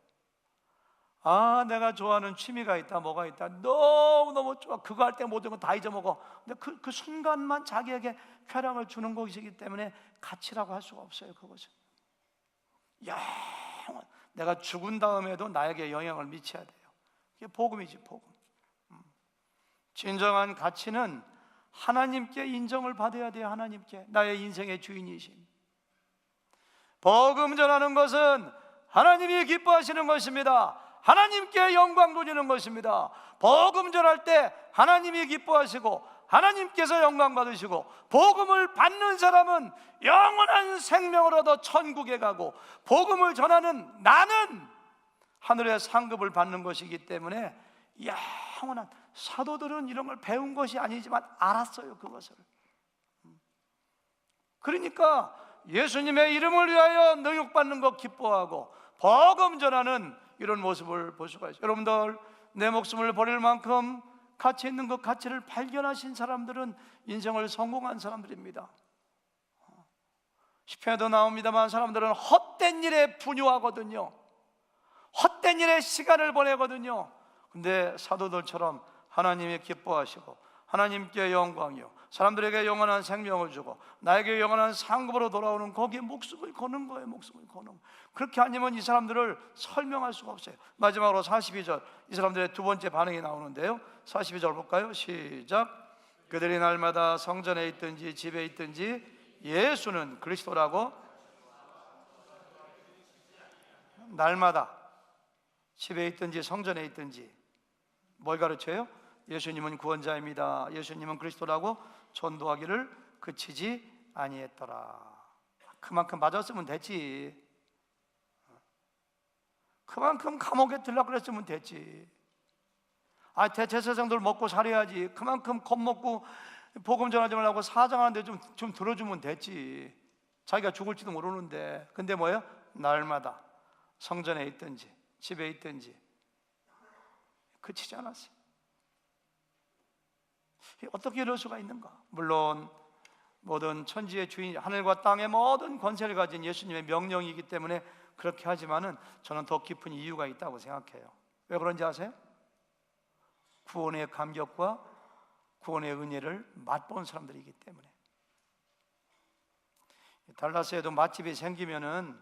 내가 좋아하는 취미가 있다, 뭐가 있다, 너무너무 좋아. 그거 할 때 모든 거 다 잊어먹어. 근데 그 순간만 자기에게 쾌락을 주는 것이기 때문에 가치라고 할 수가 없어요. 그것은 내가 죽은 다음에도 나에게 영향을 미쳐야 돼요. 이게 복음이지, 복음. 진정한 가치는 하나님께 인정을 받아야 돼요. 하나님께 나의 인생의 주인이심. 복음 전하는 것은 하나님이 기뻐하시는 것입니다. 하나님께 영광 돌리는 것입니다. 복음 전할 때 하나님이 기뻐하시고 하나님께서 영광 받으시고, 복음을 받는 사람은 영원한 생명을 얻어 천국에 가고, 복음을 전하는 나는 하늘의 상급을 받는 것이기 때문에 영원한, 사도들은 이런 걸 배운 것이 아니지만 알았어요, 그것을. 그러니까 예수님의 이름을 위하여 능욕받는 것 기뻐하고 복음 전하는 이런 모습을 볼 수가 있어요. 여러분들, 내 목숨을 버릴 만큼 가치 있는 그 가치를 발견하신 사람들은 인생을 성공한 사람들입니다. 시편에도 나옵니다만 사람들은 헛된 일에 분유하거든요. 헛된 일에 시간을 보내거든요. 근데 사도들처럼 하나님이 기뻐하시고 하나님께 영광이요, 사람들에게 영원한 생명을 주고 나에게 영원한 상급으로 돌아오는 거기에 목숨을 거는 거예요. 목숨을 거는 거예요. 그렇게 아니면 이 사람들을 설명할 수가 없어요. 마지막으로 42절, 이 사람들의 두 번째 반응이 나오는데요. 42절 볼까요? 시작. 그들이 날마다 성전에 있든지 집에 있든지 예수는 그리스도라고. 날마다 집에 있든지 성전에 있든지 뭘 가르쳐요? 예수님은 구원자입니다, 예수님은 그리스도라고 전도하기를 그치지 아니했더라. 그만큼 맞았으면 됐지. 그만큼 감옥에 들라 그랬으면 됐지. 대제사장들 먹고 살아야지. 그만큼 겁먹고 복음 전하지 말라고 사장하는데 좀 들어주면 됐지. 자기가 죽을지도 모르는데. 근데 뭐예요? 날마다 성전에 있든지 집에 있든지 그치지 않았어요. 어떻게 이럴 수가 있는가? 물론 모든 천지의 주인, 하늘과 땅의 모든 권세를 가진 예수님의 명령이기 때문에 그렇게 하지만은 저는 더 깊은 이유가 있다고 생각해요. 왜 그런지 아세요? 구원의 감격과 구원의 은혜를 맛본 사람들이기 때문에. 달라스에도 맛집이 생기면은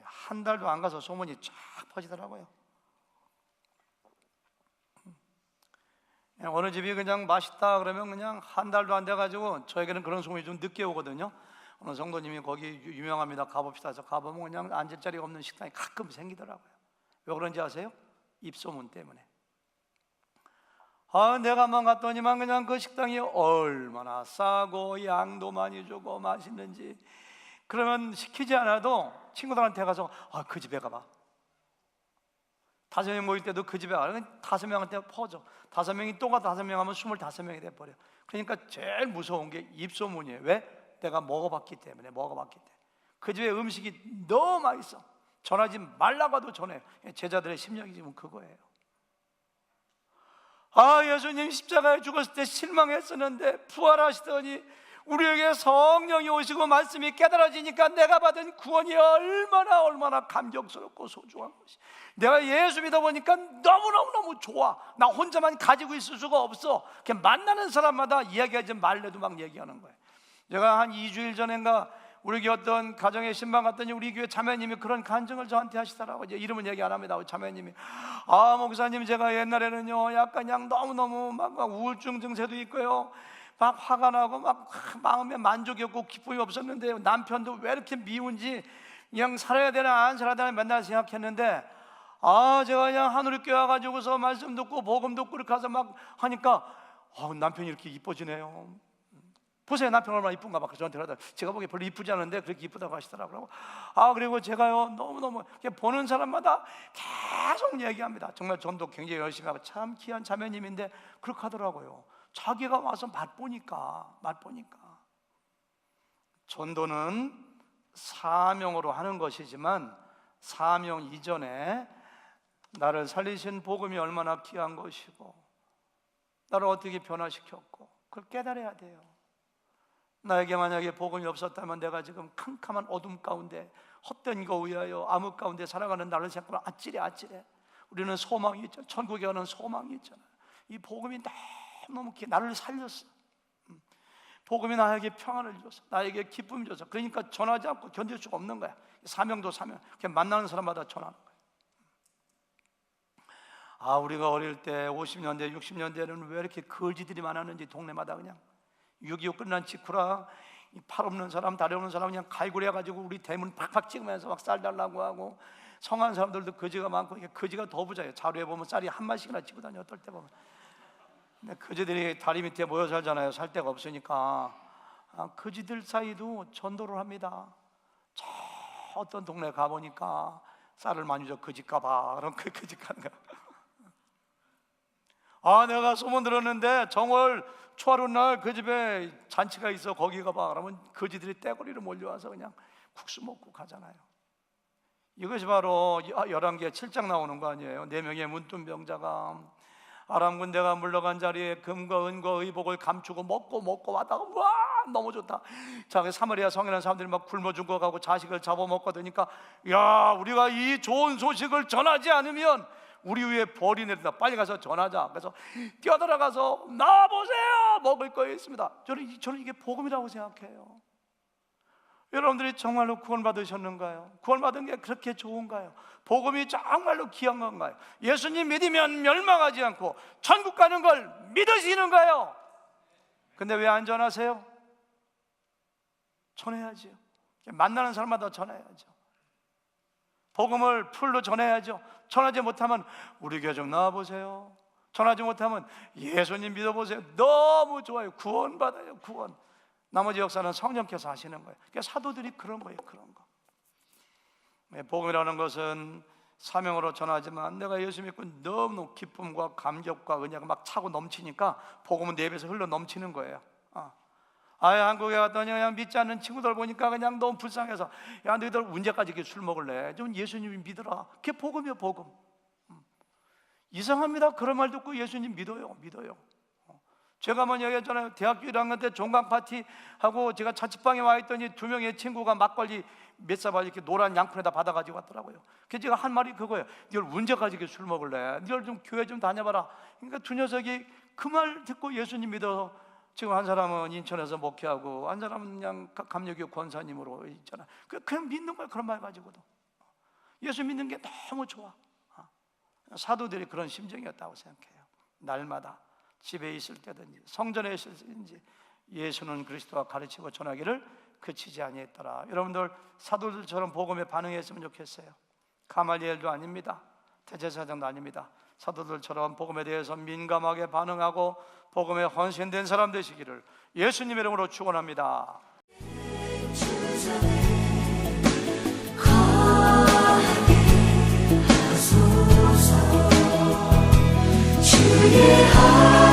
한 달도 안 가서 소문이 쫙 퍼지더라고요. 어느 집이 그냥 맛있다 그러면 그냥 한 달도 안 돼가지고, 저에게는 그런 소문이 좀 늦게 오거든요. 어느 성도님이 거기 유명합니다, 가봅시다 해서 가보면 그냥 앉을 자리가 없는 식당이 가끔 생기더라고요. 왜 그런지 아세요? 입소문 때문에. 내가 한번 갔더니만 그냥 그 식당이 얼마나 싸고 양도 많이 주고 맛있는지. 그러면 시키지 않아도 친구들한테 가서 그 집에 가봐. 5명 모일 때도 그 집에 가면 5명한테 퍼져. 5명이 또 가 5명 하면 25명이 돼버려. 그러니까 제일 무서운 게 입소문이에요. 왜? 내가 먹어봤기 때문에. 그 집의 음식이 너무 맛있어. 전하지 말라고 해도 전해요. 제자들의 심령이 지금 그거예요. 예수님 십자가에 죽었을 때 실망했었는데 부활하시더니 우리에게 성령이 오시고 말씀이 깨달아지니까 내가 받은 구원이 얼마나 감격스럽고 소중한 것이. 내가 예수 믿어보니까 너무너무 좋아. 나 혼자만 가지고 있을 수가 없어. 만나는 사람마다 이야기하지 말래도 막 얘기하는 거예요. 제가 한 2주일 전인가 우리 교회 어떤 가정에 신방 갔더니 우리 교회 자매님이 그런 간증을 저한테 하시더라고요. 이제 이름은 얘기 안 합니다. 자매님이 목사님, 제가 옛날에는요 약간 그냥 너무너무 막 우울증 증세도 있고요, 막 화가 나고 막 마음에 만족이 없고 기쁨이 없었는데 남편도 왜 이렇게 미운지 그냥 살아야 되나 안 살아야 되나 맨날 생각했는데, 제가 그냥 하늘에 껴가지고서 말씀 듣고 복음 듣고 이렇게 해서 막 하니까 남편이 이렇게 이뻐지네요. 보세요, 남편 얼마나 이쁜가 막 저한테 그러다. 제가 보기에 별로 이쁘지 않은데 그렇게 이쁘다고 하시더라고요. 그리고 제가요 너무너무 보는 사람마다 계속 얘기합니다. 정말 전도 굉장히 열심히 하고 참 귀한 자매님인데 그렇게 하더라고요. 자기가 와서 맛보니까. 전도는 사명으로 하는 것이지만 사명 이전에 나를 살리신 복음이 얼마나 귀한 것이고 나를 어떻게 변화시켰고 그걸 깨달아야 돼요. 나에게 만약에 복음이 없었다면 내가 지금 캄캄한 어둠 가운데 헛된 거 위하여 암흑 가운데 살아가는 나를 생각하면 아찔해. 우리는 소망이 있잖아요. 천국에 가는 소망이 있잖아요. 이 복음이 너무 나를 살렸어. 복음이 나에게 평안을 줬어, 나에게 기쁨을 줬어. 그러니까 전하지 않고 견딜 수가 없는 거야. 사명도 사명. 그냥 만나는 사람마다 전하는 거야. 우리가 어릴 때 50년대 60년대에는 왜 이렇게 거지들이 많았는지 동네마다 그냥 6.25 끝난 직후라 팔 없는 사람, 다리 없는 사람 그냥 갈구려가지고 우리 대문 팍팍 찍으면서 막 쌀 달라고 하고, 성한 사람들도 거지가 많고, 거지가 더 부자예요. 자루에 보면 쌀이 한 마씩이나 찍고 다녀, 어떨 때 보면. 근데 거지들이 다리 밑에 모여 살잖아요. 살 데가 없으니까. 거지들 사이도 전도를 합니다. 저 어떤 동네 가보니까 쌀을 많이 줘, 거지 가봐. 그럼 그 거지 가는 거야. 내가 소문 들었는데 정월 초하룻날 그 집에 잔치가 있어, 거기 가봐. 그러면 거지들이 떼거리로 몰려와서 그냥 국수 먹고 가잖아요. 이것이 바로 열왕기에 7장 나오는 거 아니에요? 4명의 문둥병자가 아람 군대가 물러간 자리에 금과 은과 의복을 감추고 먹고 왔다가 와 너무 좋다. 자, 사마리아 성이라는 사람들이 막 굶어 죽어가고 자식을 잡아먹고 하니까, 야, 우리가 이 좋은 소식을 전하지 않으면 우리 위에 벌이 내린다. 빨리 가서 전하자. 그래서 뛰어들어가서 나와보세요, 먹을 거 있습니다. 저는 이게 복음이라고 생각해요. 여러분들이 정말로 구원받으셨는가요? 구원받은 게 그렇게 좋은가요? 복음이 정말로 귀한 건가요? 예수님 믿으면 멸망하지 않고 천국 가는 걸 믿으시는가요? 근데 왜 안 전하세요? 전해야죠. 만나는 사람마다 전해야죠. 복음을 풀로 전해야죠. 전하지 못하면 우리 교회 좀 나와보세요. 전하지 못하면 예수님 믿어보세요. 너무 좋아요. 구원받아요. 구원. 나머지 역사는 성령께서 하시는 거예요. 그러니까 사도들이 그런 거예요. 그런 거. 복음이라는 것은 사명으로 전하지만 내가 예수 믿고 너무 기쁨과 감격과 은혜가 막 차고 넘치니까 복음은 내 입에서 흘러 넘치는 거예요. 한국에 갔더니 그냥 믿지 않는 친구들 보니까 그냥 너무 불쌍해서, 야, 너희들 언제까지 이렇게 술 먹을래? 좀 예수님 믿어라. 그게 복음이요, 복음. 이상합니다. 그런 말 듣고 예수님 믿어요. 제가 먼저 얘기했잖아요. 대학교 1학년 때 종강 파티 하고 제가 자취방에 와 있더니 2명의 친구가 막걸리 몇 사발 이렇게 노란 양푼에다 받아가지고 왔더라고요. 그래서 제가 한 말이 그거예요. 너희들 언제까지 이렇게 술 먹을래? 너희들 좀 교회 좀 다녀봐라. 그러니까 두 녀석이 그 말 듣고 예수님 믿어서 지금 한 사람은 인천에서 목회하고 한 사람은 그냥 감리교 권사님으로 있잖아. 그냥 믿는 거예요. 그런 말 가지고도 예수 믿는 게 너무 좋아. 사도들이 그런 심정이었다고 생각해요. 날마다 집에 있을 때든지 성전에 있을 때든지 예수는 그리스도와 가르치고 전하기를 그치지 아니했더라. 여러분들 사도들처럼 복음에 반응했으면 좋겠어요. 가말리엘도 아닙니다. 대제사장도 아닙니다. 사도들처럼 복음에 대해서 민감하게 반응하고 복음에 헌신된 사람 되시기를 예수님의 이름으로 축원합니다. 주의